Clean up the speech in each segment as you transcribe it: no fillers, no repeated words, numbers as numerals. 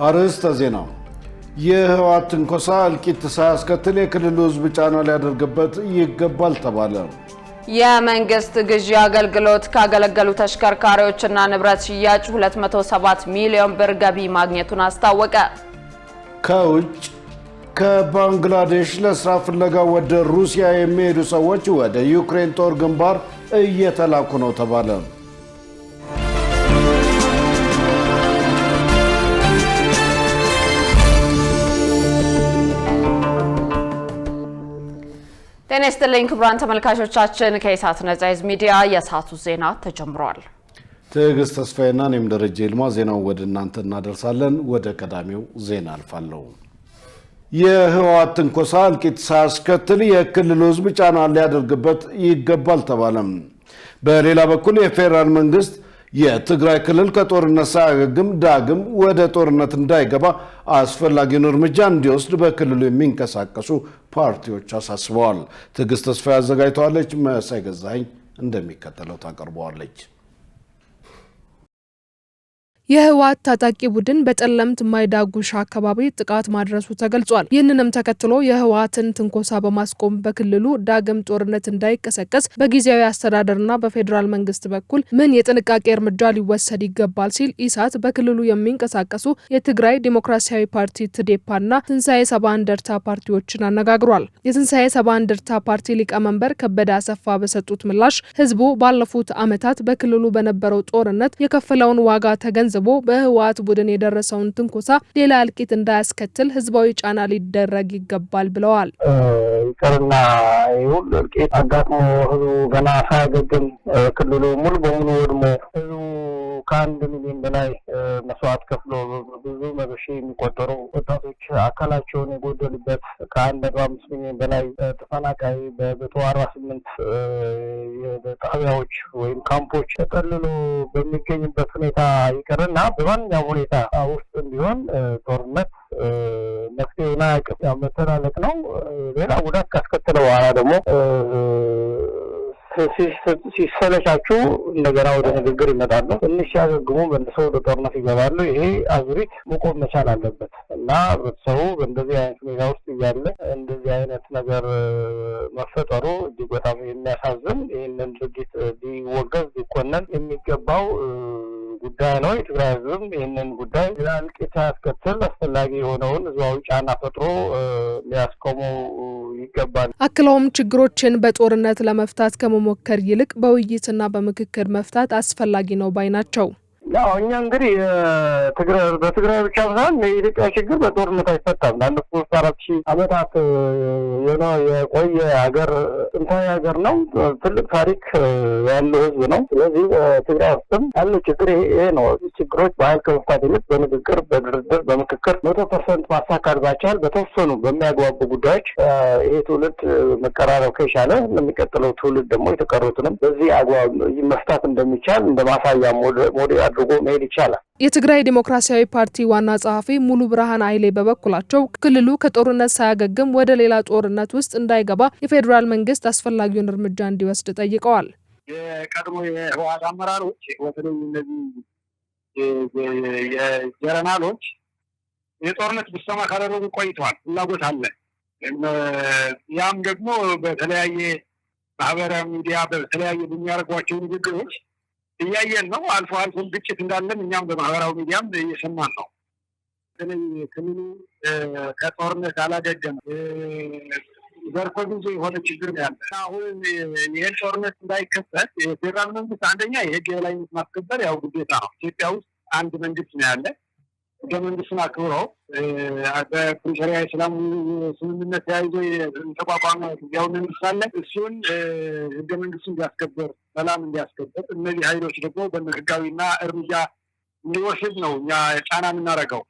አርዕስተ ዜና የህወሓት ትንኮሳ እልቂት ሳያስከትል የክልሉ ህዝብ ጫና ሊያደርግበት ይገባል ተባለ። የመንግስት ግዢ አገልግሎት ካገለገሉ ተሽከርካሪዎችና ንብረት ሽያጭ 207 ሚሊዮን ብር ገቢ ማግኘቱን አስታወቀ። ከውጭ ከባንግላዴሽ ለስራ ፍለጋ ወደ ሩሲያ የሚሄዱ ሰዎች ወደ ዩክሬን ጦር ግንባር እየተላኩ ነው ተባለ። ጤና ይስጥልኝ ክቡራን ተመልካቾቻችን፣ ከኢሳት ነጻ ሚዲያ የሰዓቱ ዜና ተጀምሯል። ትዕግስት ተስፋዬና እኔም ደረጀ ይልማ ዜናውን ወደ እናንተ እናደርሳለን። ወደ ቀዳሚው ዜና አልፋለሁ። የህወሓት ትንኮሳ እልቂት ሳያስከትል የክልሉ ህዝብ ጫና ሊያደርግበት ይገባል ተባለ። በሌላ በኩል የፌደራል መንግስት የትግራይ ክልል ከጦርነት ሳያገግም ዳግም ወደ ጦርነት እንዳይገባ አስፈላጊውን እርምጃ እንዲወስድ በክልሉ የሚንቀሳቀሱ ፓርቲዎች አሳስበዋል። ትዕግስት ተስፋዬ አዘጋጅተዋለች። መሳይ ገዛኸኝ እንደሚከተለው ታቀርበዋለች። የህወሓት ታጣቂ ቡድን በጠለምት ማይዳጉሻ አካባቢ ጥቃት ማድረሱ ተገልጿል። ይህንንም ተከትሎ የህወሓትን ትንኮሳ በማስቆም በክልሉ ዳግም ጦርነት እንዳይቀሰቀስ በጊዜያዊ አስተዳደርና በፌዴራል መንግስት በኩል ምን የጥንቃቄ እርምጃ ሊወሰድ ይገባል ሲል ኢሳት በክልሉ የሚንቀሳቀሱ የትግራይ ዲሞክራሲያዊ ፓርቲ ትዴፓና ትንሳኤ ሰባ እንደርታ ፓርቲዎችን አነጋግሯል። የትንሳኤ ሰባ እንደርታ ፓርቲ ሊቀመንበር ከበደ አሰፋ በሰጡት ምላሽ ህዝቡ ባለፉት ዓመታት በክልሉ በነበረው ጦርነት የከፈለውን ዋጋ ተገንዝቦ በህወሓት ቡድን የደረሰውን ትንኮሳ ሌላ እልቂት እንዳያስከትል ህዝባዊ ጫና ሊደረግ ይገባል ብለዋል። ይቅርና ይሁን እልቂት አጋጥሞ ህዝቡ ገና ሳያገግም ክልሉ ሙሉ በሙሉ ወድሞ ህዝቡ ከ1 ሚሊዮን በላይ መስዋዕት ከፍሎ ብዙ መቶ ሺህ የሚቆጠሩ ወጣቶች አካላቸውን የጎደሉበት ከ1.5 ሚሊዮን በላይ ተፈናቃይ በ148 ጣቢያዎች ወይም ካምፖች ተጠልሎ በሚገኝበት ሁኔታ ይቀርና በማንኛውም ሁኔታ ውስጥ ቢሆን ጦርነት መፍትሄውን አያውቅም። መተላለቅ ነው። ሌላ ጉዳት ካስከተለ በኋላ ደግሞ ሲሰለቻችሁ እንደገና ወደ ንግግር ይመጣሉ። ትንሽ ሲያገግሙ መልሰው ወደ ጦርነት ይገባሉ። ይሄ አዙሪት መቆም መቻል አለበት እና ህብረተሰቡ በእንደዚህ አይነት ሁኔታ ውስጥ እያለ እንደዚህ አይነት ነገር መፈጠሩ እጅግ በጣም የሚያሳዝን፣ ይህንን ድርጊት ሊወገዝ ሊኮነን የሚገባው ጉዳይ ነው። የትግራይ ህዝብም ይህንን ጉዳይ ሌላ እልቂት ሳያስከትል አስፈላጊ የሆነውን ህዝባዊ ጫና ፈጥሮ ሊያስቆሙ ይገባል። አክለውም ችግሮችን በጦርነት ለመፍታት ከመሞከር ይልቅ በውይይትና በምክክር መፍታት አስፈላጊ ነው ባይ ናቸው። ያው እኛ እንግዲህ በትግራይ ብቻ ሳይሆን የኢትዮጵያ ችግር በጦርነት አይፈታም። ላለፉት 4,000 ዓመታት የቆየ ሀገር ጥንታዊ ሀገር ነው። ትልቅ ታሪክ ያለው ህዝብ ነው። ስለዚህ ትግራይ ውስጥም ያለው ችግር ይሄ ነው። ችግሮች በኃይል ከመፍታት ይልቅ በንግግር፣ በድርድር፣ በምክክር 100% ማሳካት ባይቻል በተወሰኑ በሚያግባቡ ጉዳዮች ይሄ ትውልድ መቀራረብ ከቻለ ለሚቀጥለው ትውልድ ደግሞ የተቀሩትንም በዚህ አግባብ መፍታት እንደሚቻል እንደ ማሳያ ሞዴል አድርጎ መሄድ ይቻላል። የትግራይ ዲሞክራሲያዊ ፓርቲ ዋና ጸሐፊ ሙሉ ብርሃን ኃይሌ በበኩላቸው ክልሉ ከጦርነት ሳያገግም ወደ ሌላ ጦርነት ውስጥ እንዳይገባ የፌዴራል መንግስት አስፈላጊውን እርምጃ እንዲወስድ ጠይቀዋል። የቀድሞ የህወሓት አመራሮች በተለይ እነዚህ የጀነራሎች የጦርነት ብሰማ ካደረጉ ቆይተዋል። ፍላጎት አለ። ያም ደግሞ በተለያየ ማህበራዊ ሚዲያ በተለያየ በሚያደርጓቸው ንግግሮች እያየን ነው። አልፎ አልፎም ግጭት እንዳለም እኛም በማህበራዊ ሚዲያም እየሰማን ነው። በተለይ ክልሉ ከጦርነት አላገገም ዘርፈ ብዙ የሆነ ችግር ነው ያለ። አሁን ይህን ጦርነት እንዳይከሰት የፌዴራል መንግስት አንደኛ የህግ የበላይነት ማስከበር ያው ግዴታ ነው። ኢትዮጵያ ውስጥ አንድ መንግስት ነው ያለ። ህገ መንግስቱን አክብረው በፕሪቶሪያ የሰላም ስምምነት ተያይዞ የተቋቋመ ጊዜያዊ መንግስት አለ። እሱን ህገ መንግስቱን እንዲያስከብር፣ ሰላም እንዲያስከብር፣ እነዚህ ኃይሎች ደግሞ በህጋዊና እርምጃ እንዲወስድ ነው እኛ ጫና የምናደርገው።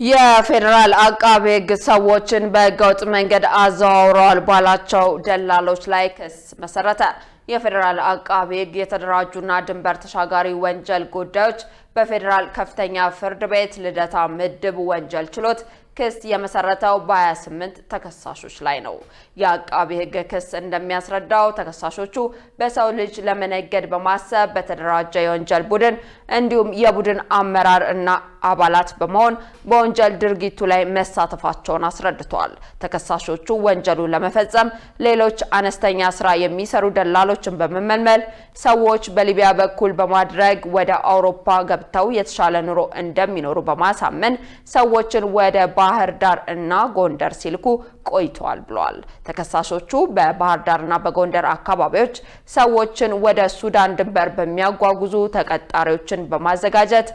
የፌዴራል አቃቤ ህግ ሰዎችን በህገወጥ መንገድ አዘዋውረዋል ባላቸው ደላሎች ላይ ክስ መሰረተ። የፌዴራል አቃቤ ህግ የተደራጁና ድንበር ተሻጋሪ ወንጀል ጉዳዮች በፌዴራል ከፍተኛ ፍርድ ቤት ልደታ ምድብ ወንጀል ችሎት ክስ የመሰረተው በ28 ተከሳሾች ላይ ነው። የአቃቤ ሕግ ክስ እንደሚያስረዳው ተከሳሾቹ በሰው ልጅ ለመነገድ በማሰብ በተደራጀ የወንጀል ቡድን እንዲሁም የቡድን አመራር እና አባላት በመሆን በወንጀል ድርጊቱ ላይ መሳተፋቸውን አስረድተዋል። ተከሳሾቹ ወንጀሉን ለመፈጸም ሌሎች አነስተኛ ስራ የሚሰሩ ደላሎችን በመመልመል ሰዎች በሊቢያ በኩል በማድረግ ወደ አውሮፓ ገብተው የተሻለ ኑሮ እንደሚኖሩ በማሳመን ሰዎችን ወደ ባህር ዳር እና ጎንደር ሲልኩ ቆይተዋል ብለዋል። ተከሳሾቹ በባህር ዳርና በጎንደር አካባቢዎች ሰዎችን ወደ ሱዳን ድንበር በሚያጓጉዙ ተቀጣሪዎችን በማዘጋጀት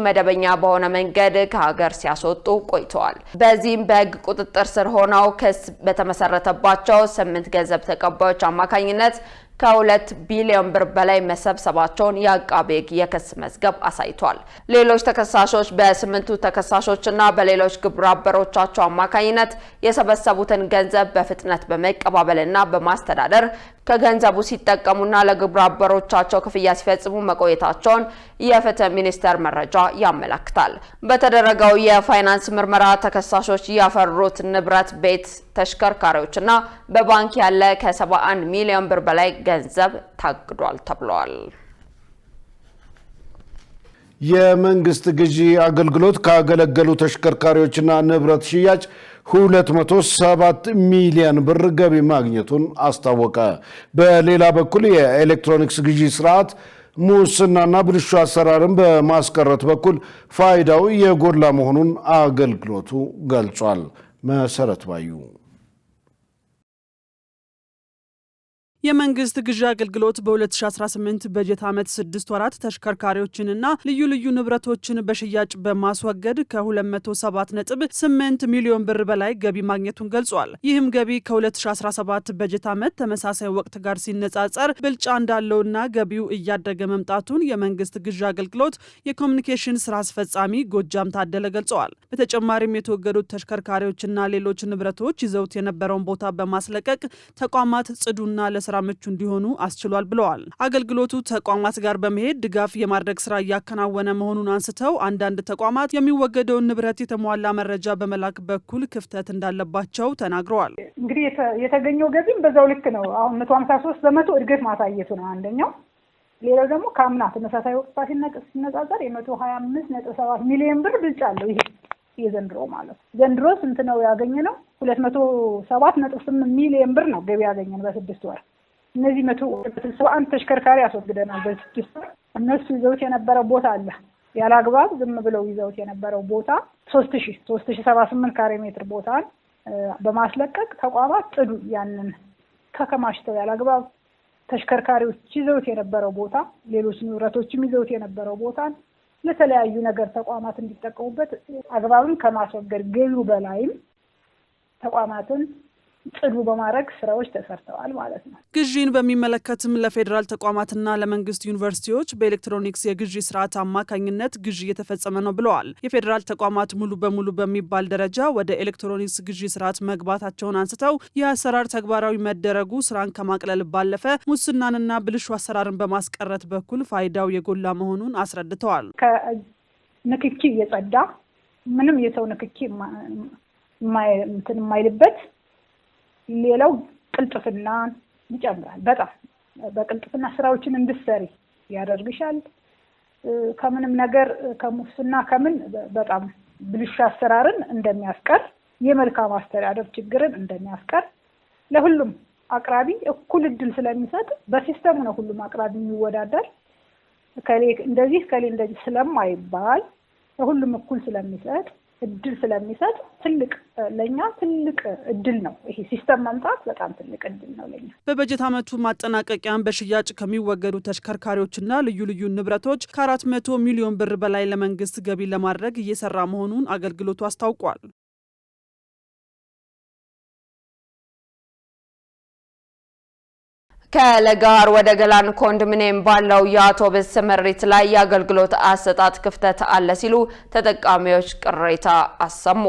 መደበኛ በሆነ መንገድ ከሀገር ሲያስወጡ ቆይተዋል። በዚህም በሕግ ቁጥጥር ስር ሆነው ክስ በተመሰረተባቸው 8 ገንዘብ ተቀባዮች አማካኝነት ከ2 ቢሊዮን ብር በላይ መሰብሰባቸውን የአቃቤ ሕግ የክስ መዝገብ አሳይቷል። ሌሎች ተከሳሾች በ8ቱ ተከሳሾችና በሌሎች ግብረ አበሮቻቸው አማካኝነት የሰበሰቡትን ገንዘብ በፍጥነት በመቀባበልና በማስተዳደር ከገንዘቡ ሲጠቀሙና ለግብረ አበሮቻቸው ክፍያ ሲፈጽሙ መቆየታቸውን የፍትህ ሚኒስቴር መረጃ ያመለክታል። በተደረገው የፋይናንስ ምርመራ ተከሳሾች ያፈሩት ንብረት፣ ቤት፣ ተሽከርካሪዎችና በባንክ ያለ ከ71 ሚሊዮን ብር በላይ ገንዘብ ታግዷል ተብሏል። የመንግስት ግዢ አገልግሎት ካገለገሉ ተሽከርካሪዎችና ንብረት ሽያጭ 207 ሚሊዮን ብር ገቢ ማግኘቱን አስታወቀ። በሌላ በኩል የኤሌክትሮኒክስ ግዢ ስርዓት ሙስናና ብልሹ አሰራርን በማስቀረት በኩል ፋይዳው የጎላ መሆኑን አገልግሎቱ ገልጿል። መሰረት ባዩ የመንግስት ግዢ አገልግሎት በ2018 በጀት ዓመት 6 ወራት ተሽከርካሪዎችንና ልዩ ልዩ ንብረቶችን በሽያጭ በማስወገድ ከ207.8 ሚሊዮን ብር በላይ ገቢ ማግኘቱን ገልጿል። ይህም ገቢ ከ2017 በጀት ዓመት ተመሳሳይ ወቅት ጋር ሲነጻጸር ብልጫ እንዳለውና ገቢው እያደገ መምጣቱን የመንግስት ግዢ አገልግሎት የኮሚኒኬሽን ስራ አስፈጻሚ ጎጃም ታደለ ገልጸዋል። በተጨማሪም የተወገዱት ተሽከርካሪዎችና ሌሎች ንብረቶች ይዘውት የነበረውን ቦታ በማስለቀቅ ተቋማት ጽዱና ለስራ ምቹ እንዲሆኑ አስችሏል ብለዋል። አገልግሎቱ ተቋማት ጋር በመሄድ ድጋፍ የማድረግ ስራ እያከናወነ መሆኑን አንስተው አንዳንድ ተቋማት የሚወገደውን ንብረት የተሟላ መረጃ በመላክ በኩል ክፍተት እንዳለባቸው ተናግረዋል። እንግዲህ የተገኘው ገቢም በዛው ልክ ነው። አሁን 153% እድገት ማሳየቱ ነው አንደኛው። ሌላው ደግሞ ከአምና ተመሳሳይ ወቅት ሲነጻጸር የ125.7 ሚሊዮን ብር ብልጫ አለው። ይሄ የዘንድሮ ማለት ዘንድሮ ስንት ነው ያገኘነው? 207.8 ሚሊዮን ብር ነው ገቢ ያገኘን በ6 ወር። እነዚህ 161 ተሽከርካሪ አስወግደናል በ6 ወር። እነሱ ይዘውት የነበረው ቦታ አለ ያላግባብ ዝም ብለው ይዘውት የነበረው ቦታ 3078 ካሬ ሜትር ቦታን በማስለቀቅ ተቋማት ጽዱ ያንን ተከማችተው ያላግባብ ተሽከርካሪዎች ይዘውት የነበረው ቦታ ሌሎች ንብረቶችም ይዘውት የነበረው ቦታን ለተለያዩ ነገር ተቋማት እንዲጠቀሙበት አግባብን ከማስወገድ ገቢው በላይም ተቋማትን ጽዱ በማድረግ ስራዎች ተሰርተዋል ማለት ነው። ግዢን በሚመለከትም ለፌዴራል ተቋማትና ለመንግስት ዩኒቨርሲቲዎች በኤሌክትሮኒክስ የግዢ ስርዓት አማካኝነት ግዢ እየተፈጸመ ነው ብለዋል። የፌዴራል ተቋማት ሙሉ በሙሉ በሚባል ደረጃ ወደ ኤሌክትሮኒክስ ግዢ ስርዓት መግባታቸውን አንስተው ይህ አሰራር ተግባራዊ መደረጉ ስራን ከማቅለል ባለፈ ሙስናንና ብልሹ አሰራርን በማስቀረት በኩል ፋይዳው የጎላ መሆኑን አስረድተዋል። ከንክኪ የጸዳ ምንም የሰው ንክኪ የማይልበት ሌላው ቅልጥፍና ይጨምራል። በጣም በቅልጥፍና ስራዎችን እንድትሰሪ ያደርግሻል። ከምንም ነገር ከሙስና ከምን በጣም ብልሹ አሰራርን እንደሚያስቀር የመልካም አስተዳደር ችግርን እንደሚያስቀር ለሁሉም አቅራቢ እኩል እድል ስለሚሰጥ በሲስተሙ ነው ሁሉም አቅራቢ የሚወዳደር ከሌ እንደዚህ ስለማይባል ለሁሉም እኩል ስለሚሰጥ እድል ስለሚሰጥ ለኛ ትልቅ እድል ነው። ይሄ ሲስተም መምጣት በጣም ትልቅ እድል ነው ለኛ። በበጀት ዓመቱ ማጠናቀቂያም በሽያጭ ከሚወገዱ ተሽከርካሪዎችና ልዩ ልዩ ንብረቶች ከ400 ሚሊዮን ብር በላይ ለመንግስት ገቢ ለማድረግ እየሰራ መሆኑን አገልግሎቱ አስታውቋል። ከለጋር ወደ ገላን ኮንዶሚኒየም ባለው የአውቶቡስ ስምሪት ላይ የአገልግሎት አሰጣጥ ክፍተት አለ ሲሉ ተጠቃሚዎች ቅሬታ አሰሙ።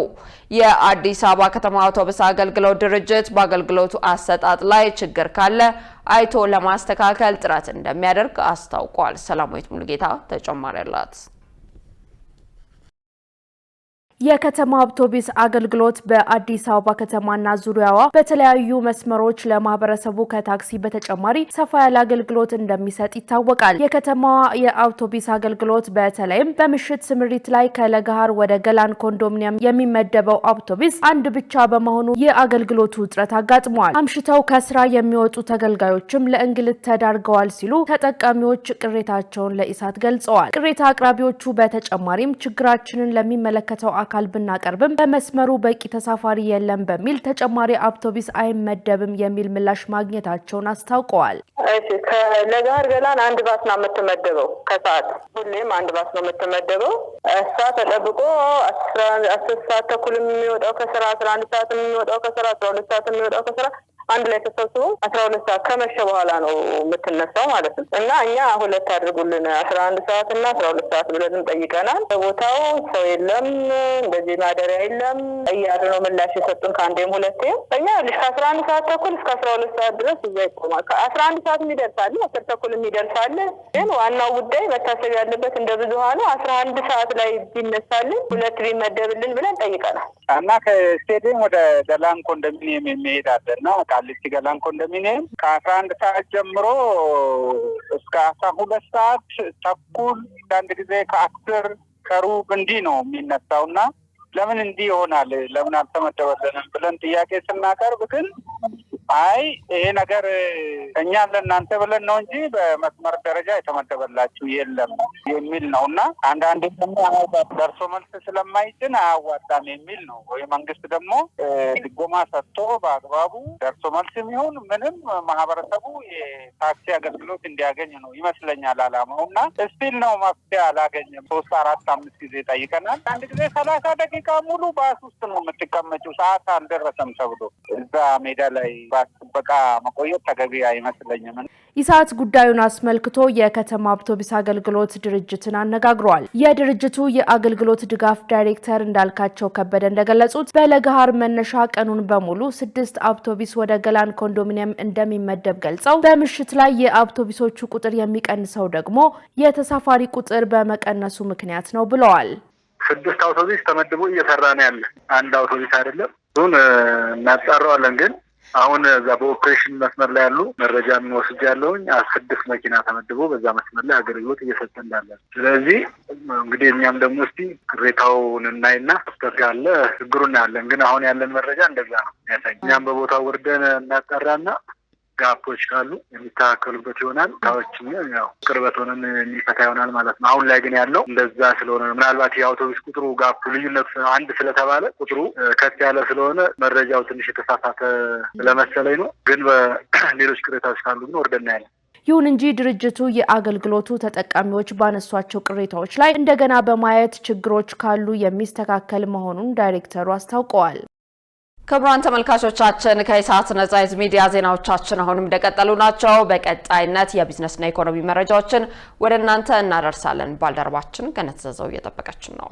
የአዲስ አበባ ከተማ አውቶቡስ አገልግሎት ድርጅት በአገልግሎቱ አሰጣጥ ላይ ችግር ካለ አይቶ ለማስተካከል ጥረት እንደሚያደርግ አስታውቋል። ሰላማዊት ሙሉጌታ ተጨማሪ አላት። የከተማ አውቶቡስ አገልግሎት በአዲስ አበባ ከተማና ዙሪያዋ በተለያዩ መስመሮች ለማህበረሰቡ ከታክሲ በተጨማሪ ሰፋ ያለ አገልግሎት እንደሚሰጥ ይታወቃል። የከተማዋ የአውቶቡስ አገልግሎት በተለይም በምሽት ስምሪት ላይ ከለገሃር ወደ ገላን ኮንዶሚኒየም የሚመደበው አውቶቡስ አንድ ብቻ በመሆኑ የአገልግሎቱ እጥረት አጋጥሟል። አምሽተው ከስራ የሚወጡ ተገልጋዮችም ለእንግልት ተዳርገዋል ሲሉ ተጠቃሚዎች ቅሬታቸውን ለኢሳት ገልጸዋል። ቅሬታ አቅራቢዎቹ በተጨማሪም ችግራችንን ለሚመለከተው አካል ብናቀርብም በመስመሩ በቂ ተሳፋሪ የለም በሚል ተጨማሪ አውቶቡስ አይመደብም የሚል ምላሽ ማግኘታቸውን አስታውቀዋል። እሺ ከለገሃር ገላን አንድ ባስ ነው የምትመደበው። ከሰዓት ሁሌም አንድ ባስ ነው የምትመደበው። እሷ ተጠብቆ 10 ሰዓት ተኩል የሚወጣው ከስራ 11 ሰዓት የሚወጣው ከስራ 12 ሰዓት የሚወጣው ከስራ አንድ ላይ ተሰብስቦ 12 ሰዓት ከመሸ በኋላ ነው የምትነሳው ማለት ነው። እና እኛ ሁለት አድርጉልን 11 ሰዓት እና 12 ሰዓት ብለን ጠይቀናል። በቦታው ሰው የለም፣ እንደዚህ ማደሪያ የለም እያሉ ነው ምላሽ የሰጡን ከአንዴም ሁለቴም። እኛ ከ11 ሰዓት ተኩል እስከ 12 ሰዓት ድረስ እዛ ይቆማል። ከ11 ሰዓት የሚደርሳል፣ 10 ተኩል የሚደርሳል። ግን ዋናው ጉዳይ መታሰብ ያለበት እንደ ብዙሃኑ 11 ሰዓት ላይ ቢነሳልን ሁለት ቢመደብልን ብለን ጠይቀናል። እና ከስቴዲየም ወደ ገላን ኮንዶሚኒየም የሚሄድ አለና ቃሊቲ ገላን ኮንዶሚኒየም ከ11 ሰዓት ጀምሮ እስከ 12 ሰዓት ተኩል አንድ ጊዜ ከ10 ከሩብ እንዲህ ነው የሚነሳውና ለምን እንዲህ ይሆናል ለምን አልተመደበልንም ብለን ጥያቄ ስናቀርብ ግን አይ ይሄ ነገር እኛ ለእናንተ ብለን ነው እንጂ በመስመር ደረጃ የተመደበላችሁ የለም የሚል ነውና አንዳንድ ደግሞ ደርሶ መልስ ስለማይጭን አያዋጣም የሚል ነው። ወይ መንግስት ደግሞ ድጎማ ሰጥቶ በአግባቡ ደርሶ መልስ የሚሆን ምንም ማህበረሰቡ የታክሲ አገልግሎት እንዲያገኝ ነው ይመስለኛል አላማውና እስቲል ነው መፍትሄ አላገኘም። 3 4 5 ጊዜ ጠይቀናል። አንድ ጊዜ 30 ደቂቃ ሙሉ ባስ ውስጥ ነው የምትቀመጪው ሰዓት አልደረሰም ተብሎ እዛ ሜዳ ላይ በቃ መቆየት ተገቢ አይመስለኝም። ኢሳት ጉዳዩን አስመልክቶ የከተማ አውቶቡስ አገልግሎት ድርጅትን አነጋግሯል። የድርጅቱ የአገልግሎት ድጋፍ ዳይሬክተር እንዳልካቸው ከበደ እንደገለጹት በለገሃር መነሻ ቀኑን በሙሉ 6 አውቶቡስ ወደ ገላን ኮንዶሚኒየም እንደሚመደብ ገልጸው በምሽት ላይ የአውቶቡሶቹ ቁጥር የሚቀንሰው ደግሞ የተሳፋሪ ቁጥር በመቀነሱ ምክንያት ነው ብለዋል። 6 አውቶቡስ ተመድቦ እየሰራ ነው ያለ። አንድ አውቶቡስ አይደለም። እሱን እናጣራዋለን ግን አሁን እዛ በኦፕሬሽን መስመር ላይ ያሉ መረጃ የሚወስድ ያለውኝ 6 መኪና ተመድቦ በዛ መስመር ላይ አገልግሎት እየሰጠ እንዳለ። ስለዚህ እንግዲህ እኛም ደግሞ እስቲ ቅሬታውን እናይና አስተካክለ ችግሩን እናያለን። ግን አሁን ያለን መረጃ እንደዛ ነው ያሳይ። እኛም በቦታው ወርደን እናጣራና ጋፖች ካሉ የሚስተካከሉበት ይሆናል። ታዎችም ያው ቅርበት ሆነን የሚፈታ ይሆናል ማለት ነው። አሁን ላይ ግን ያለው እንደዛ ስለሆነ ምናልባት የአውቶቡስ ቁጥሩ ጋፑ ልዩነት አንድ ስለተባለ ቁጥሩ ከፍ ያለ ስለሆነ መረጃው ትንሽ የተሳሳተ ስለመሰለኝ ነው። ግን በሌሎች ቅሬታዎች ካሉ ግን ወርደን እናያለን። ይሁን እንጂ ድርጅቱ የአገልግሎቱ ተጠቃሚዎች ባነሷቸው ቅሬታዎች ላይ እንደገና በማየት ችግሮች ካሉ የሚስተካከል መሆኑን ዳይሬክተሩ አስታውቀዋል። ክቡራን ተመልካቾቻችን ከኢሳት ነጻ የህዝብ ሚዲያ ዜናዎቻችን አሁንም እንደቀጠሉ ናቸው። በቀጣይነት የቢዝነስና ኢኮኖሚ መረጃዎችን ወደ እናንተ እናደርሳለን። ባልደረባችን ገነት ዘዘው እየጠበቀችን ነው።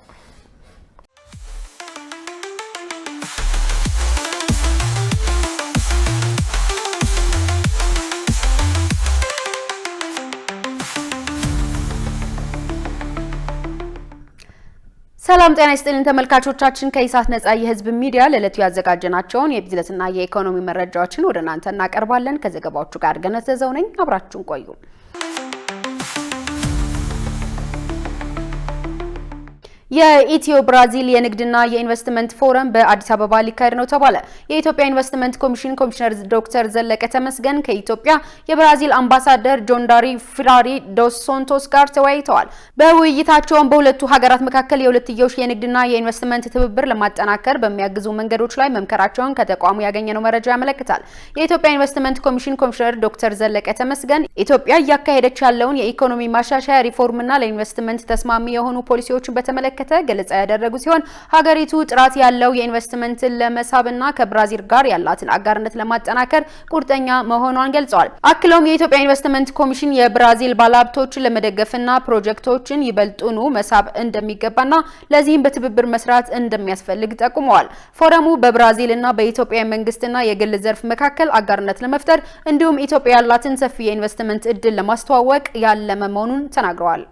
ሰላም ጤና ይስጥልን ተመልካቾቻችን፣ ከኢሳት ነጻ የህዝብ ሚዲያ ለዕለቱ ያዘጋጀናቸውን የቢዝነስና የኢኮኖሚ መረጃዎችን ወደ እናንተ እናቀርባለን። ከዘገባዎቹ ጋር ገነት ዘዘው ነኝ። አብራችሁን ቆዩ። የኢትዮ ብራዚል የንግድና የኢንቨስትመንት ፎረም በአዲስ አበባ ሊካሄድ ነው ተባለ። የኢትዮጵያ ኢንቨስትመንት ኮሚሽን ኮሚሽነር ዶክተር ዘለቀ ተመስገን ከኢትዮጵያ የብራዚል አምባሳደር ጆንዳሪ ፍራሪ ዶስ ሳንቶስ ጋር ተወያይተዋል። በውይይታቸውም በሁለቱ ሀገራት መካከል የሁለትዮሽ የንግድና የኢንቨስትመንት ትብብር ለማጠናከር በሚያግዙ መንገዶች ላይ መምከራቸውን ከተቋሙ ያገኘነው መረጃ ያመለክታል። የኢትዮጵያ ኢንቨስትመንት ኮሚሽን ኮሚሽነር ዶክተር ዘለቀ ተመስገን ኢትዮጵያ እያካሄደች ያለውን የኢኮኖሚ ማሻሻያ ሪፎርምና ለኢንቨስትመንት ተስማሚ የሆኑ ፖሊሲዎችን በተመለከተ ገለጻ ያደረጉ ሲሆን ሀገሪቱ ጥራት ያለው የኢንቨስትመንትን ለመሳብና ከብራዚል ጋር ያላትን አጋርነት ለማጠናከር ቁርጠኛ መሆኗን ገልጸዋል። አክለውም የኢትዮጵያ ኢንቨስትመንት ኮሚሽን የብራዚል ባለሀብቶችን ለመደገፍና ፕሮጀክቶችን ይበልጡኑ መሳብ እንደሚገባና ለዚህም በትብብር መስራት እንደሚያስፈልግ ጠቁመዋል። ፎረሙ በብራዚልና በኢትዮጵያ መንግስትና የግል ዘርፍ መካከል አጋርነት ለመፍጠር እንዲሁም ኢትዮጵያ ያላትን ሰፊ የኢንቨስትመንት እድል ለማስተዋወቅ ያለመ መሆኑን ተናግረዋል።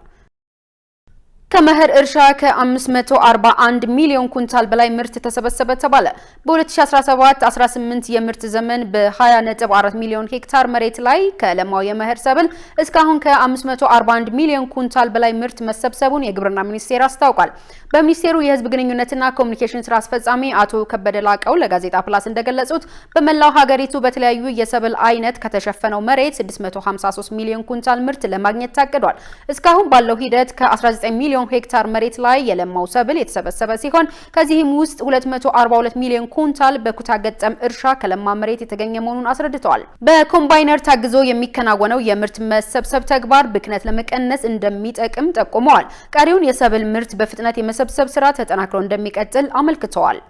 ከመኸር እርሻ ከ541 ሚሊዮን ኩንታል በላይ ምርት ተሰበሰበ ተባለ። በ2017-18 የምርት ዘመን በ20.4 ሚሊዮን ሄክታር መሬት ላይ ከለማው የመኸር ሰብል እስካሁን ከ541 ሚሊዮን ኩንታል በላይ ምርት መሰብሰቡን የግብርና ሚኒስቴር አስታውቋል። በሚኒስቴሩ የህዝብ ግንኙነትና ኮሚኒኬሽን ስራ አስፈጻሚ አቶ ከበደ ላቀው ለጋዜጣ ፕላስ እንደገለጹት በመላው ሀገሪቱ በተለያዩ የሰብል አይነት ከተሸፈነው መሬት 653 ሚሊዮን ኩንታል ምርት ለማግኘት ታቅዷል። እስካሁን ባለው ሂደት ከ19 ሚሊዮን ሄክታር መሬት ላይ የለማው ሰብል የተሰበሰበ ሲሆን ከዚህም ውስጥ 242 ሚሊዮን ኩንታል በኩታ ገጠም እርሻ ከለማ መሬት የተገኘ መሆኑን አስረድተዋል። በኮምባይነር ታግዞ የሚከናወነው የምርት መሰብሰብ ተግባር ብክነት ለመቀነስ እንደሚጠቅም ጠቁመዋል። ቀሪውን የሰብል ምርት በፍጥነት የመሰብሰብ ስራ ተጠናክሮ እንደሚቀጥል አመልክተዋል።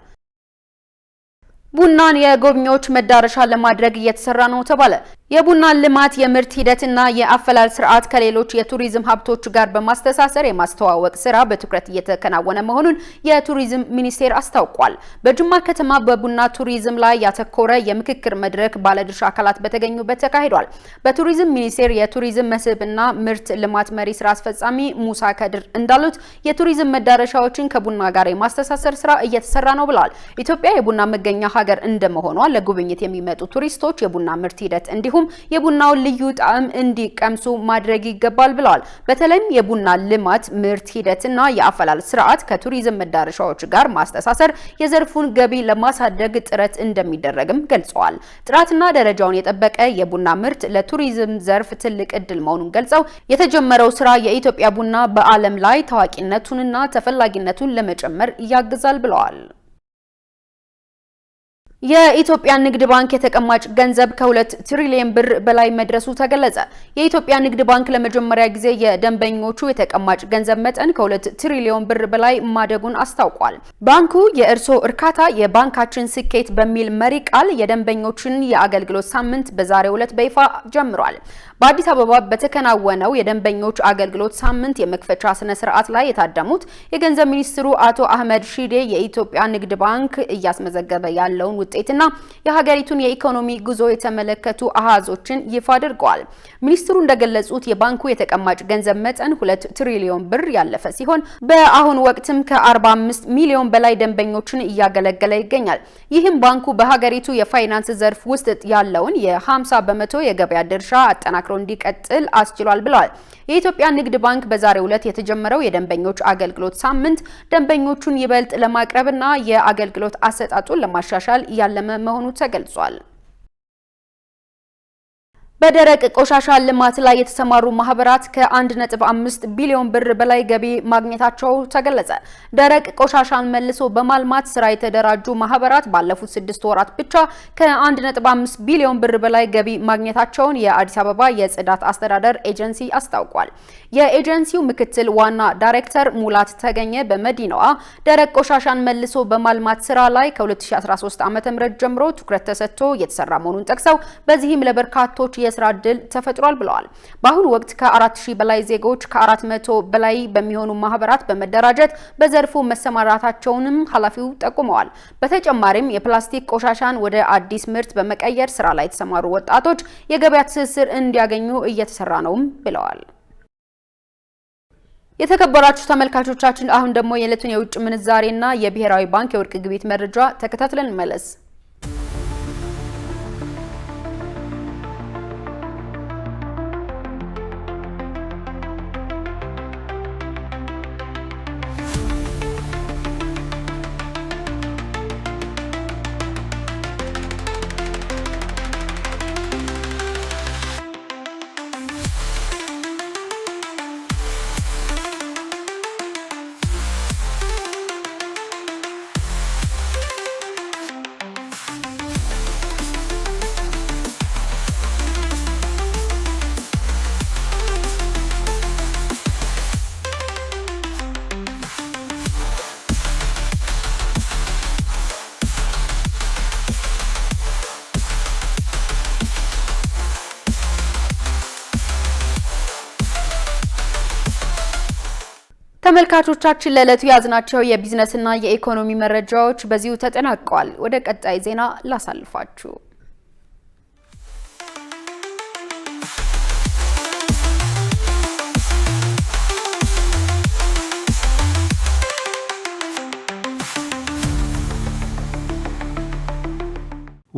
ቡናን የጎብኚዎች መዳረሻ ለማድረግ እየተሰራ ነው ተባለ። የቡና ልማት የምርት ሂደትና የአፈላል ስርዓት ከሌሎች የቱሪዝም ሀብቶች ጋር በማስተሳሰር የማስተዋወቅ ስራ በትኩረት እየተከናወነ መሆኑን የቱሪዝም ሚኒስቴር አስታውቋል። በጅማ ከተማ በቡና ቱሪዝም ላይ ያተኮረ የምክክር መድረክ ባለድርሻ አካላት በተገኙበት ተካሂዷል። በቱሪዝም ሚኒስቴር የቱሪዝም መስህብና ምርት ልማት መሪ ስራ አስፈጻሚ ሙሳ ከድር እንዳሉት የቱሪዝም መዳረሻዎችን ከቡና ጋር የማስተሳሰር ስራ እየተሰራ ነው ብለዋል። ኢትዮጵያ የቡና መገኛ ሀገር እንደመሆኗ ለጉብኝት የሚመጡ ቱሪስቶች የቡና ምርት ሂደት እንዲሁም የቡናውን ልዩ ጣዕም እንዲቀምሱ ማድረግ ይገባል ብለዋል። በተለይም የቡና ልማት ምርት ሂደትና የአፈላል ስርዓት ከቱሪዝም መዳረሻዎች ጋር ማስተሳሰር የዘርፉን ገቢ ለማሳደግ ጥረት እንደሚደረግም ገልጸዋል። ጥራትና ደረጃውን የጠበቀ የቡና ምርት ለቱሪዝም ዘርፍ ትልቅ እድል መሆኑን ገልጸው የተጀመረው ስራ የኢትዮጵያ ቡና በዓለም ላይ ታዋቂነቱንና ተፈላጊነቱን ለመጨመር ያግዛል ብለዋል። የኢትዮጵያ ንግድ ባንክ የተቀማጭ ገንዘብ ከ2 ትሪሊዮን ብር በላይ መድረሱ ተገለጸ። የኢትዮጵያ ንግድ ባንክ ለመጀመሪያ ጊዜ የደንበኞቹ የተቀማጭ ገንዘብ መጠን ከ2 ትሪሊዮን ብር በላይ ማደጉን አስታውቋል። ባንኩ የእርስዎ እርካታ የባንካችን ስኬት በሚል መሪ ቃል የደንበኞችን የአገልግሎት ሳምንት በዛሬው ዕለት በይፋ ጀምሯል። በአዲስ አበባ በተከናወነው የደንበኞች አገልግሎት ሳምንት የመክፈቻ ስነ ስርዓት ላይ የታደሙት የገንዘብ ሚኒስትሩ አቶ አህመድ ሺዴ የኢትዮጵያ ንግድ ባንክ እያስመዘገበ ያለውን ውጤትና የሀገሪቱን የኢኮኖሚ ጉዞ የተመለከቱ አሃዞችን ይፋ አድርገዋል። ሚኒስትሩ እንደገለጹት የባንኩ የተቀማጭ ገንዘብ መጠን 2 ትሪሊዮን ብር ያለፈ ሲሆን በአሁኑ ወቅትም ከ45 ሚሊዮን በላይ ደንበኞችን እያገለገለ ይገኛል። ይህም ባንኩ በሀገሪቱ የፋይናንስ ዘርፍ ውስጥ ያለውን የ50 በመቶ የገበያ ድርሻ አጠናክሮ እንዲቀጥል አስችሏል ብለዋል። የኢትዮጵያ ንግድ ባንክ በዛሬው ዕለት የተጀመረው የደንበኞች አገልግሎት ሳምንት ደንበኞቹን ይበልጥ ለማቅረብና የአገልግሎት አሰጣጡን ለማሻሻል ያለመ መሆኑ ተገልጿል። በደረቅ ቆሻሻ ልማት ላይ የተሰማሩ ማህበራት ከ1.5 ቢሊዮን ብር በላይ ገቢ ማግኘታቸው ተገለጸ። ደረቅ ቆሻሻን መልሶ በማልማት ስራ የተደራጁ ማህበራት ባለፉት 6 ወራት ብቻ ከ1.5 ቢሊዮን ብር በላይ ገቢ ማግኘታቸውን የአዲስ አበባ የጽዳት አስተዳደር ኤጀንሲ አስታውቋል። የኤጀንሲው ምክትል ዋና ዳይሬክተር ሙላት ተገኘ በመዲናዋ ደረቅ ቆሻሻን መልሶ በማልማት ስራ ላይ ከ2013 ዓ.ም ጀምሮ ትኩረት ተሰጥቶ የተሰራ መሆኑን ጠቅሰው በዚህም ለበርካቶች የስራ ዕድል ተፈጥሯል ብለዋል። በአሁኑ ወቅት ከ4000 በላይ ዜጎች ከ400 በላይ በሚሆኑ ማህበራት በመደራጀት በዘርፉ መሰማራታቸውንም ኃላፊው ጠቁመዋል። በተጨማሪም የፕላስቲክ ቆሻሻን ወደ አዲስ ምርት በመቀየር ስራ ላይ የተሰማሩ ወጣቶች የገበያ ትስስር እንዲያገኙ እየተሰራ ነውም ብለዋል። የተከበራችሁ ተመልካቾቻችን አሁን ደግሞ የዕለቱን የውጭ ምንዛሬና የብሔራዊ ባንክ የወርቅ ግብይት መረጃ ተከታትለን እንመለስ። ተመልካቾቻችን ለዕለቱ ያዝናቸው የቢዝነስና የኢኮኖሚ መረጃዎች በዚሁ ተጠናቀዋል። ወደ ቀጣይ ዜና ላሳልፋችሁ።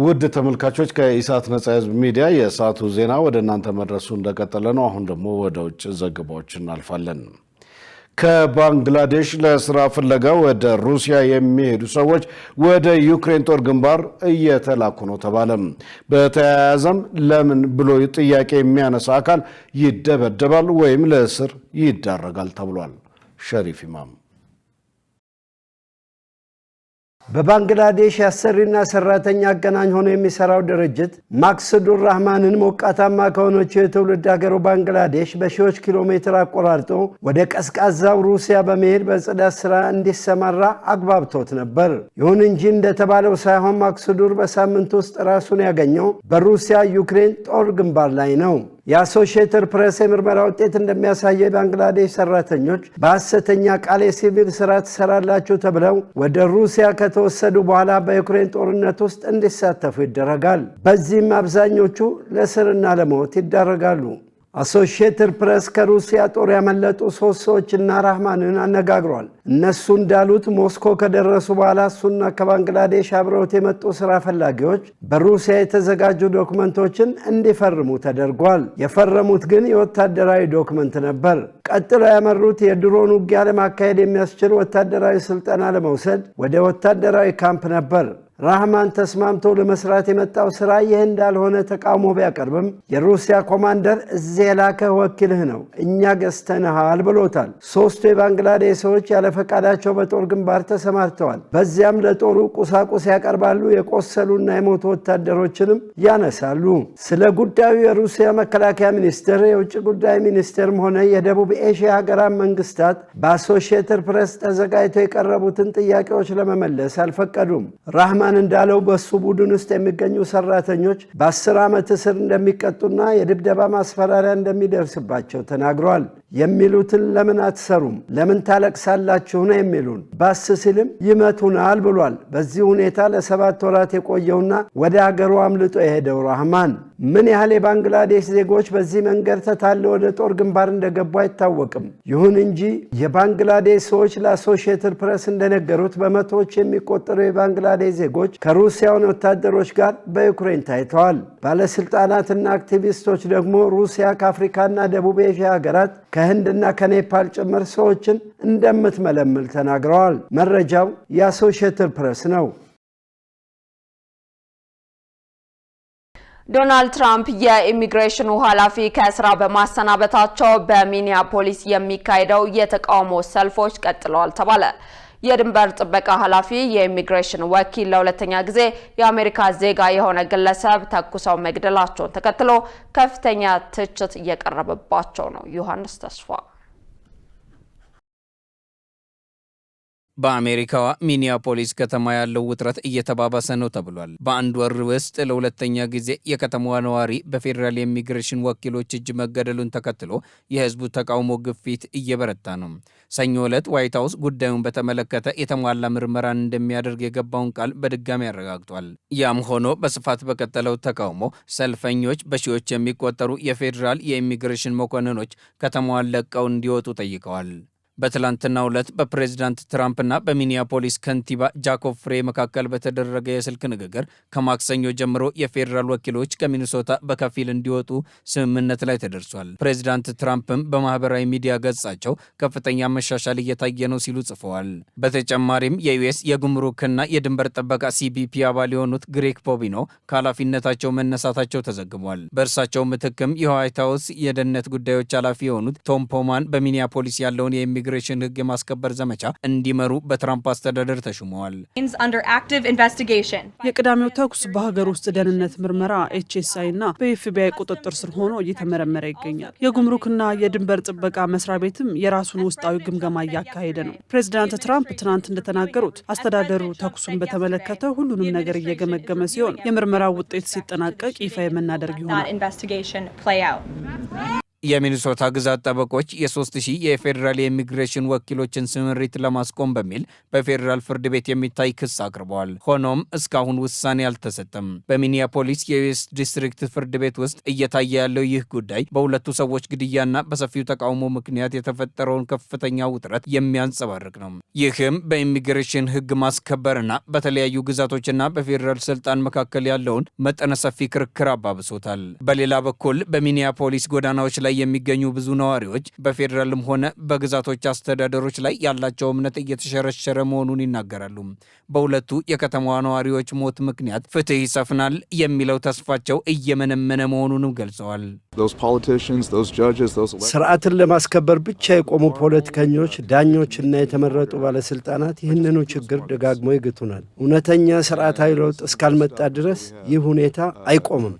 ውድ ተመልካቾች ከኢሳት ነጻ ህዝብ ሚዲያ የሰዓቱ ዜና ወደ እናንተ መድረሱ እንደቀጠለ ነው። አሁን ደግሞ ወደ ውጭ ዘገባዎች እናልፋለን። ከባንግላዴሽ ለስራ ፍለጋ ወደ ሩሲያ የሚሄዱ ሰዎች ወደ ዩክሬን ጦር ግንባር እየተላኩ ነው ተባለ። በተያያዘም ለምን ብሎ ጥያቄ የሚያነሳ አካል ይደበደባል ወይም ለእስር ይዳረጋል ተብሏል። ሸሪፍ ኢማም በባንግላዴሽ አሰሪና ሰራተኛ አገናኝ ሆኖ የሚሰራው ድርጅት ማክስዱር ራህማንን ሞቃታማ ከሆነችው የትውልድ ሀገሩ ባንግላዴሽ በሺዎች ኪሎ ሜትር አቆራርጦ ወደ ቀዝቃዛው ሩሲያ በመሄድ በጽዳት ስራ እንዲሰማራ አግባብቶት ነበር። ይሁን እንጂ እንደተባለው ሳይሆን ማክስዱር በሳምንት ውስጥ ራሱን ያገኘው በሩሲያ ዩክሬን ጦር ግንባር ላይ ነው። የአሶሺየትድ ፕሬስ የምርመራ ውጤት እንደሚያሳየው ባንግላዴሽ ሰራተኞች በሐሰተኛ ቃል የሲቪል ስራ ትሰራላችሁ ተብለው ወደ ሩሲያ ከተወሰዱ በኋላ በዩክሬን ጦርነት ውስጥ እንዲሳተፉ ይደረጋል። በዚህም አብዛኞቹ ለእስርና ለሞት ይዳረጋሉ። አሶሺየትድ ፕሬስ ከሩሲያ ጦር ያመለጡ 3 ሰዎችና ራህማንን አነጋግሯል። እነሱ እንዳሉት ሞስኮ ከደረሱ በኋላ እሱና ከባንግላዴሽ አብረውት የመጡ ስራ ፈላጊዎች በሩሲያ የተዘጋጁ ዶክመንቶችን እንዲፈርሙ ተደርጓል። የፈረሙት ግን የወታደራዊ ዶክመንት ነበር። ቀጥሎ ያመሩት የድሮን ውጊያ ለማካሄድ የሚያስችል ወታደራዊ ስልጠና ለመውሰድ ወደ ወታደራዊ ካምፕ ነበር። ራህማን ተስማምቶ ለመስራት የመጣው ስራ ይህ እንዳልሆነ ተቃውሞ ቢያቀርብም የሩሲያ ኮማንደር እዚህ የላከህ ወኪልህ ነው፣ እኛ ገዝተንሃል ብሎታል። 3ቱ የባንግላዴሽ ሰዎች ያለ ፈቃዳቸው በጦር ግንባር ተሰማርተዋል። በዚያም ለጦሩ ቁሳቁስ ያቀርባሉ፣ የቆሰሉና የሞቱ ወታደሮችንም ያነሳሉ። ስለ ጉዳዩ የሩሲያ መከላከያ ሚኒስቴር፣ የውጭ ጉዳይ ሚኒስቴርም ሆነ የደቡብ ኤሽያ ሀገራት መንግስታት በአሶሺየትድ ፕሬስ ተዘጋጅተው የቀረቡትን ጥያቄዎች ለመመለስ አልፈቀዱም። ራህማን እንዳለው በሱ ቡድን ውስጥ የሚገኙ ሰራተኞች በ10 ዓመት እስር እንደሚቀጡና የድብደባ ማስፈራሪያ እንደሚደርስባቸው ተናግረዋል። የሚሉትን ለምን አትሰሩም? ለምን ታለቅሳላችሁ ነው የሚሉን። ባስ ሲልም ይመቱናል ብሏል። በዚህ ሁኔታ ለ7 ወራት የቆየውና ወደ ሀገሩ አምልጦ የሄደው ራህማን ምን ያህል የባንግላዴሽ ዜጎች በዚህ መንገድ ተታለው ወደ ጦር ግንባር እንደገቡ አይታወቅም። ይሁን እንጂ የባንግላዴሽ ሰዎች ለአሶሺየትድ ፕሬስ እንደነገሩት በመቶዎች የሚቆጠሩ የባንግላዴሽ ዜጎች ከሩሲያውን ወታደሮች ጋር በዩክሬን ታይተዋል። ባለስልጣናትና አክቲቪስቶች ደግሞ ሩሲያ ከአፍሪካና ደቡብ ኤዥያ ሀገራት ከህንድና ከኔፓል ጭምር ሰዎችን እንደምትመለምል ተናግረዋል። መረጃው የአሶሺየትድ ፕሬስ ነው። ዶናልድ ትራምፕ የኢሚግሬሽኑ ኃላፊ ከስራ በማሰናበታቸው በሚኒያፖሊስ የሚካሄደው የተቃውሞ ሰልፎች ቀጥለዋል ተባለ። የድንበር ጥበቃ ኃላፊ የኢሚግሬሽን ወኪል ለሁለተኛ ጊዜ የአሜሪካ ዜጋ የሆነ ግለሰብ ተኩሰው መግደላቸውን ተከትሎ ከፍተኛ ትችት እየቀረበባቸው ነው። ዮሐንስ ተስፋ በአሜሪካዋ ሚኒያፖሊስ ከተማ ያለው ውጥረት እየተባባሰ ነው ተብሏል። በአንድ ወር ውስጥ ለሁለተኛ ጊዜ የከተማዋ ነዋሪ በፌዴራል የኢሚግሬሽን ወኪሎች እጅ መገደሉን ተከትሎ የህዝቡ ተቃውሞ ግፊት እየበረታ ነው። ሰኞ ዕለት ዋይት ሀውስ ጉዳዩን በተመለከተ የተሟላ ምርመራን እንደሚያደርግ የገባውን ቃል በድጋሚ አረጋግጧል። ያም ሆኖ በስፋት በቀጠለው ተቃውሞ ሰልፈኞች በሺዎች የሚቆጠሩ የፌዴራል የኢሚግሬሽን መኮንኖች ከተማዋን ለቀው እንዲወጡ ጠይቀዋል። በትላንትናው ዕለት በፕሬዝዳንት ትራምፕና በሚኒያፖሊስ ከንቲባ ጃኮብ ፍሬ መካከል በተደረገ የስልክ ንግግር ከማክሰኞ ጀምሮ የፌዴራል ወኪሎች ከሚኒሶታ በከፊል እንዲወጡ ስምምነት ላይ ተደርሷል። ፕሬዝዳንት ትራምፕም በማህበራዊ ሚዲያ ገጻቸው ከፍተኛ መሻሻል እየታየ ነው ሲሉ ጽፈዋል። በተጨማሪም የዩኤስ የጉምሩክና የድንበር ጥበቃ ሲቢፒ አባል የሆኑት ግሬግ ፖቢኖ ከኃላፊነታቸው መነሳታቸው ተዘግቧል። በእርሳቸው ምትክም የዋይት ሀውስ የደህንነት ጉዳዮች ኃላፊ የሆኑት ቶም ፖማን በሚኒያፖሊስ ያለውን የኢሚግሬሽን ሕግ የማስከበር ዘመቻ እንዲመሩ በትራምፕ አስተዳደር ተሹመዋል። የቅዳሜው ተኩስ በሀገር ውስጥ ደህንነት ምርመራ HSI እና በኤፍቢአይ ቁጥጥር ስር ሆኖ እየተመረመረ ይገኛል። የጉምሩክና የድንበር ጥበቃ መስሪያ ቤትም የራሱን ውስጣዊ ግምገማ እያካሄደ ነው። ፕሬዚዳንት ትራምፕ ትናንት እንደተናገሩት አስተዳደሩ ተኩሱን በተመለከተ ሁሉንም ነገር እየገመገመ ሲሆን የምርመራው ውጤት ሲጠናቀቅ ይፋ የምናደርግ ይሆናል። የሚኒሶታ ግዛት ጠበቆች የ3000 የፌዴራል የኢሚግሬሽን ወኪሎችን ስምሪት ለማስቆም በሚል በፌዴራል ፍርድ ቤት የሚታይ ክስ አቅርበዋል። ሆኖም እስካሁን ውሳኔ አልተሰጠም። በሚኒያፖሊስ የዩኤስ ዲስትሪክት ፍርድ ቤት ውስጥ እየታየ ያለው ይህ ጉዳይ በሁለቱ ሰዎች ግድያና በሰፊው ተቃውሞ ምክንያት የተፈጠረውን ከፍተኛ ውጥረት የሚያንጸባርቅ ነው። ይህም በኢሚግሬሽን ሕግ ማስከበርና በተለያዩ ግዛቶችና በፌዴራል ስልጣን መካከል ያለውን መጠነ ሰፊ ክርክር አባብሶታል። በሌላ በኩል በሚኒያፖሊስ ጎዳናዎች ላይ የሚገኙ ብዙ ነዋሪዎች በፌዴራልም ሆነ በግዛቶች አስተዳደሮች ላይ ያላቸው እምነት እየተሸረሸረ መሆኑን ይናገራሉ። በሁለቱ የከተማዋ ነዋሪዎች ሞት ምክንያት ፍትህ ይሰፍናል የሚለው ተስፋቸው እየመነመነ መሆኑንም ገልጸዋል። ስርዓትን ለማስከበር ብቻ የቆሙ ፖለቲከኞች፣ ዳኞችና የተመረጡ ባለስልጣናት ይህንኑ ችግር ደጋግሞ ይግቱናል። እውነተኛ ስርዓታዊ ለውጥ እስካልመጣ ድረስ ይህ ሁኔታ አይቆምም።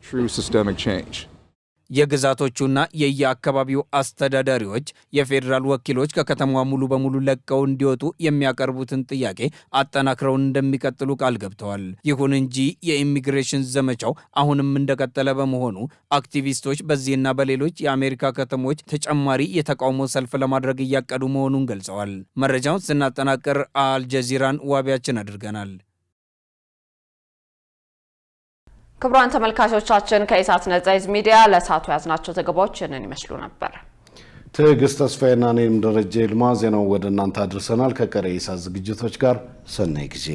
የግዛቶቹና የየአካባቢው አስተዳዳሪዎች የፌዴራል ወኪሎች ከከተማዋ ሙሉ በሙሉ ለቀው እንዲወጡ የሚያቀርቡትን ጥያቄ አጠናክረው እንደሚቀጥሉ ቃል ገብተዋል። ይሁን እንጂ የኢሚግሬሽን ዘመቻው አሁንም እንደቀጠለ በመሆኑ አክቲቪስቶች በዚህና በሌሎች የአሜሪካ ከተሞች ተጨማሪ የተቃውሞ ሰልፍ ለማድረግ እያቀዱ መሆኑን ገልጸዋል። መረጃውን ስናጠናቅር አልጀዚራን ዋቢያችን አድርገናል። ክቡራን ተመልካቾቻችን ከኢሳት ነጻ ሚዲያ ለሰዓቱ ያዝናቸው ዘገባዎች እነን ይመስሉ ነበር። ትዕግስት ተስፋዬና እኔም ደረጀ ይልማ ዜናው ወደ እናንተ አድርሰናል። ከቀሪ ኢሳት ዝግጅቶች ጋር ሰናይ ጊዜ